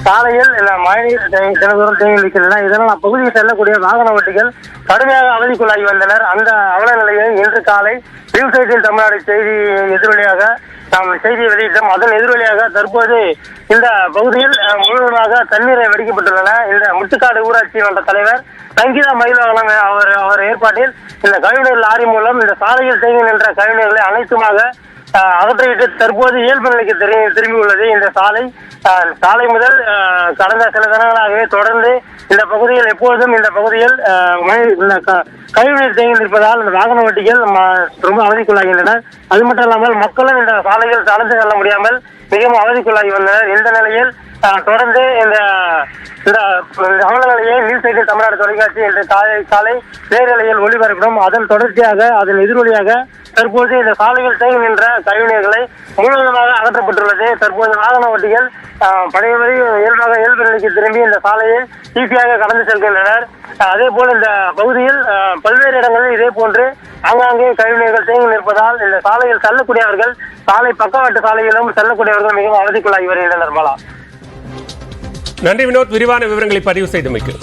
சாலையில் மழைநீர் தினந்தோறும் தேங்கி நிற்கின்றன. இதனால் அப்பகுதியில் செல்லக்கூடிய வாகன ஓட்டிகள் கடுமையாக அவதிக்குள்ளாகி வந்தனர். அந்த அவல நிலையை இன்று காலை நியூஸ் 18 தமிழ்நாடு செய்தி எதிரொலியாக நாம் செய்தியை வெளியிட்டோம். அதன் எதிரொலியாக தற்போது இந்த பகுதியில் முழுவதுமாக தண்ணீரை வெடிக்கப்பட்டுள்ளன. இந்த முட்டுக்காடு ஊராட்சி மன்ற தலைவர் சங்கீதா மயில்வாகனம் அவர் ஏற்பாட்டில் இந்த கழிவுநீர் லாரி மூலம் இந்த சாலையில் தேங்கி நின்ற கழிவுநீர்களை அனைத்துமாக அகற்றிவிட்டு தற்போது இயல்பு நிலைக்கு திரும்பி உள்ளது. இந்த சாலை முதல் கடந்த சில தினங்களாகவே தொடர்ந்து இந்த பகுதியில் எப்பொழுதும் இந்த பகுதியில் கழிவுநீர் தேங்கி நிற்பதால் இந்த வாகன ஓட்டிகள் ரொம்ப அவதிக்குள்ளாகின்றனர். அது மட்டும் இல்லாமல் மக்களும் இந்த சாலையில் நடந்து செல்ல முடியாமல் மிகவும் அவதிக்குள்ளாகி வந்தனர். இந்த நிலையில் தொடர்ந்து இந்த அவல நிலையை நியூஸ் 18 தமிழ்நாடு தொலைக்காட்சி இன்று காலை நேரலையில் ஒளிபரப்பிடும். அதன் தொடர்ச்சியாக அதன் எதிரொலியாக தற்போது இந்த சாலையில் தேங்கி நின்ற கழிவுநீர்களை முழுவதுமாக அகற்றப்பட்டுள்ளது. தற்போது வாகன ஓட்டிகள் பழையபடி இயல்பு நிலைக்கு திரும்பி இந்த சாலையை ஈஸியாக கடந்து செல்கின்றனர். அதே போல் இந்த பகுதியில் பல்வேறு இடங்களில் இதே போன்று ஆங்காங்கே கழிவுநீர்கள் தேங்கி நிற்பதால் இந்த சாலையில் செல்லக்கூடியவர்கள் சாலை பக்கவாட்டு சாலையிலும் செல்லக்கூடியவர்கள் மிகவும் அவதிக்குள்ளாகி வருகின்றனர். பாலா, நன்றி வினோத், விரிவான விவரங்களை பதிவு செய்தமைக்கு.